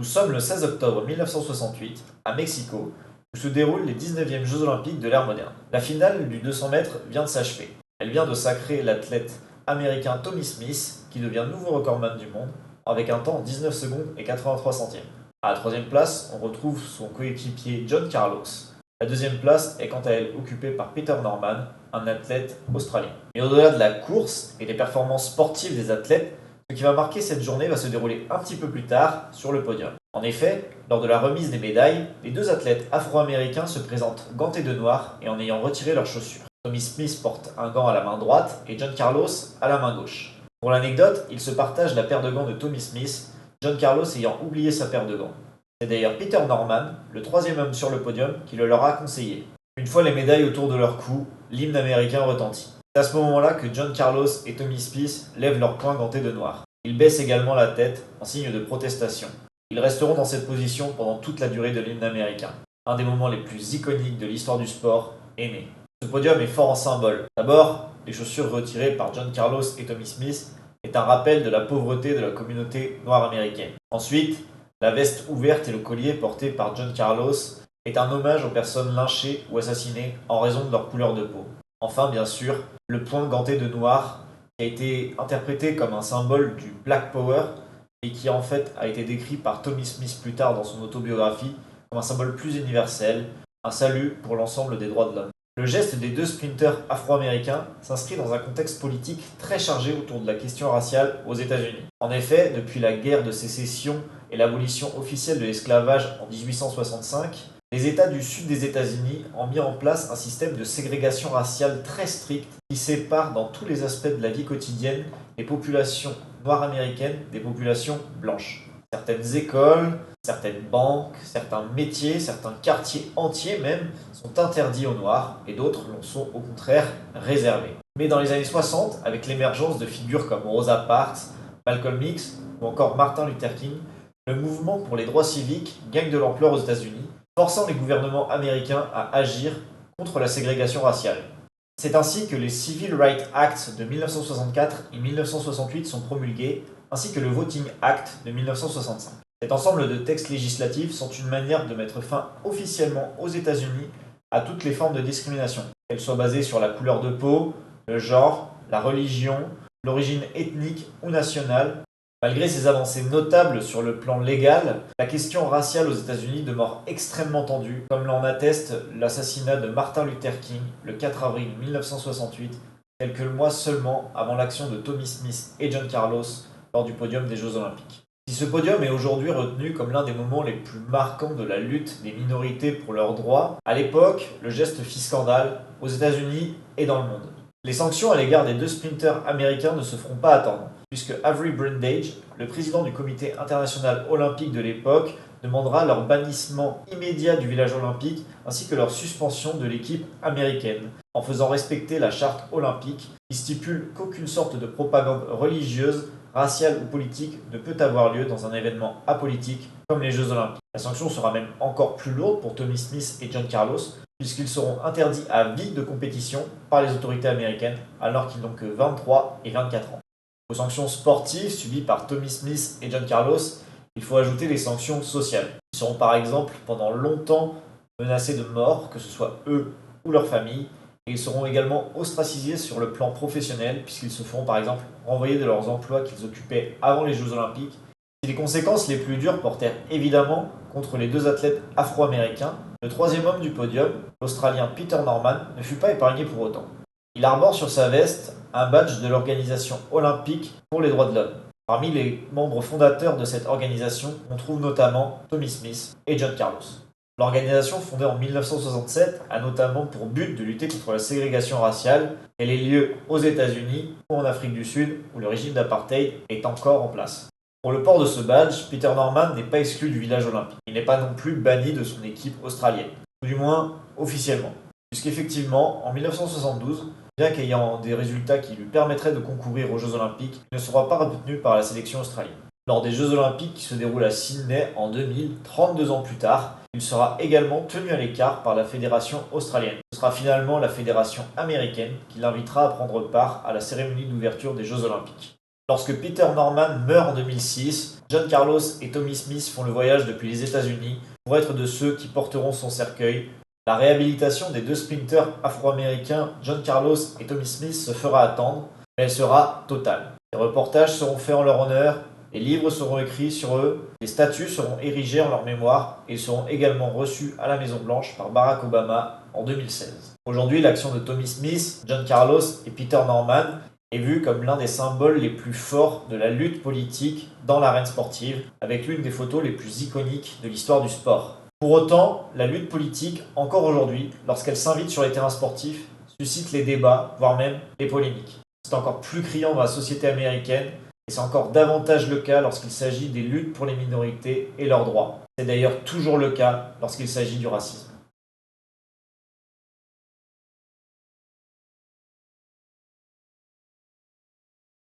Nous sommes le 16 octobre 1968, à Mexico, où se déroulent les 19e Jeux Olympiques de l'ère moderne. La finale du 200 mètres vient de s'achever. Elle vient de sacrer l'athlète américain Tommy Smith, qui devient nouveau recordman du monde, avec un temps en 19 secondes et 83 centièmes. À la troisième place, on retrouve son coéquipier John Carlos. La deuxième place est quant à elle occupée par Peter Norman, un athlète australien. Mais au-delà de la course et des performances sportives des athlètes, ce qui va marquer cette journée va se dérouler un petit peu plus tard sur le podium. En effet, lors de la remise des médailles, les deux athlètes afro-américains se présentent gantés de noir et en ayant retiré leurs chaussures. Tommy Smith porte un gant à la main droite et John Carlos à la main gauche. Pour l'anecdote, ils se partagent la paire de gants de Tommy Smith, John Carlos ayant oublié sa paire de gants. C'est d'ailleurs Peter Norman, le troisième homme sur le podium, qui le leur a conseillé. Une fois les médailles autour de leur cou, l'hymne américain retentit. C'est à ce moment-là que John Carlos et Tommy Smith lèvent leurs poings gantés de noir. Ils baissent également la tête en signe de protestation. Ils resteront dans cette position pendant toute la durée de l'hymne américain. Un des moments les plus iconiques de l'histoire du sport est né. Ce podium est fort en symboles. D'abord, les chaussures retirées par John Carlos et Tommy Smith est un rappel de la pauvreté de la communauté noire américaine. Ensuite, la veste ouverte et le collier porté par John Carlos est un hommage aux personnes lynchées ou assassinées en raison de leur couleur de peau. Enfin, bien sûr, le poing ganté de noir qui a été interprété comme un symbole du Black Power et qui en fait a été décrit par Tommy Smith plus tard dans son autobiographie comme un symbole plus universel, un salut pour l'ensemble des droits de l'homme. Le geste des deux sprinteurs afro-américains s'inscrit dans un contexte politique très chargé autour de la question raciale aux États-Unis. En effet, depuis la guerre de sécession et l'abolition officielle de l'esclavage en 1865, les États du sud des États-Unis ont mis en place un système de ségrégation raciale très strict qui sépare dans tous les aspects de la vie quotidienne les populations noires américaines des populations blanches. Certaines écoles, certaines banques, certains métiers, certains quartiers entiers même sont interdits aux Noirs et d'autres l'en sont au contraire réservés. Mais dans les années 60, avec l'émergence de figures comme Rosa Parks, Malcolm X ou encore Martin Luther King, le mouvement pour les droits civiques gagne de l'ampleur aux États-Unis, forçant les gouvernements américains à agir contre la ségrégation raciale. C'est ainsi que les Civil Rights Acts de 1964 et 1968 sont promulgués, ainsi que le Voting Act de 1965. Cet ensemble de textes législatifs sont une manière de mettre fin officiellement aux États-Unis à toutes les formes de discrimination, qu'elles soient basées sur la couleur de peau, le genre, la religion, l'origine ethnique ou nationale. Malgré ces avancées notables sur le plan légal, la question raciale aux États-Unis demeure extrêmement tendue, comme l'en atteste l'assassinat de Martin Luther King le 4 avril 1968, quelques mois seulement avant l'action de Tommy Smith et John Carlos lors du podium des Jeux Olympiques. Si ce podium est aujourd'hui retenu comme l'un des moments les plus marquants de la lutte des minorités pour leurs droits, à l'époque, le geste fit scandale aux États-Unis et dans le monde. Les sanctions à l'égard des deux sprinteurs américains ne se feront pas attendre, puisque Avery Brundage, le président du comité international olympique de l'époque, demandera leur bannissement immédiat du village olympique ainsi que leur suspension de l'équipe américaine, en faisant respecter la charte olympique qui stipule qu'aucune sorte de propagande religieuse, raciale ou politique ne peut avoir lieu dans un événement apolitique comme les Jeux olympiques. La sanction sera même encore plus lourde pour Tommy Smith et John Carlos, puisqu'ils seront interdits à vie de compétition par les autorités américaines alors qu'ils n'ont que 23 et 24 ans. Aux sanctions sportives subies par Tommy Smith et John Carlos, il faut ajouter les sanctions sociales. Ils seront par exemple pendant longtemps menacés de mort, que ce soit eux ou leur famille, et ils seront également ostracisés sur le plan professionnel, puisqu'ils se feront par exemple renvoyer de leurs emplois qu'ils occupaient avant les Jeux Olympiques. Si les conséquences les plus dures portèrent évidemment contre les deux athlètes afro-américains, le troisième homme du podium, l'Australien Peter Norman, ne fut pas épargné pour autant. Il arbore sur sa veste un badge de l'Organisation olympique pour les droits de l'homme. Parmi les membres fondateurs de cette organisation, on trouve notamment Tommy Smith et John Carlos. L'organisation, fondée en 1967, a notamment pour but de lutter contre la ségrégation raciale. Elle ait lieu aux États-Unis ou en Afrique du Sud, où le régime d'apartheid est encore en place. Pour le port de ce badge, Peter Norman n'est pas exclu du village olympique. Il n'est pas non plus banni de son équipe australienne, ou du moins officiellement. Puisqu'effectivement, en 1972, bien qu'ayant des résultats qui lui permettraient de concourir aux Jeux Olympiques, il ne sera pas retenu par la sélection australienne. Lors des Jeux Olympiques qui se déroulent à Sydney en 2000, 32 ans plus tard, il sera également tenu à l'écart par la fédération australienne. Ce sera finalement la fédération américaine qui l'invitera à prendre part à la cérémonie d'ouverture des Jeux Olympiques. Lorsque Peter Norman meurt en 2006, John Carlos et Tommy Smith font le voyage depuis les États-Unis pour être de ceux qui porteront son cercueil. La réhabilitation des deux sprinters afro-américains John Carlos et Tommy Smith se fera attendre, mais elle sera totale. Des reportages seront faits en leur honneur, des livres seront écrits sur eux, des statues seront érigées en leur mémoire et ils seront également reçus à la Maison-Blanche par Barack Obama en 2016. Aujourd'hui, l'action de Tommy Smith, John Carlos et Peter Norman est vue comme l'un des symboles les plus forts de la lutte politique dans l'arène sportive, avec l'une des photos les plus iconiques de l'histoire du sport. Pour autant, la lutte politique, encore aujourd'hui, lorsqu'elle s'invite sur les terrains sportifs, suscite les débats, voire même les polémiques. C'est encore plus criant dans la société américaine, et c'est encore davantage le cas lorsqu'il s'agit des luttes pour les minorités et leurs droits. C'est d'ailleurs toujours le cas lorsqu'il s'agit du racisme.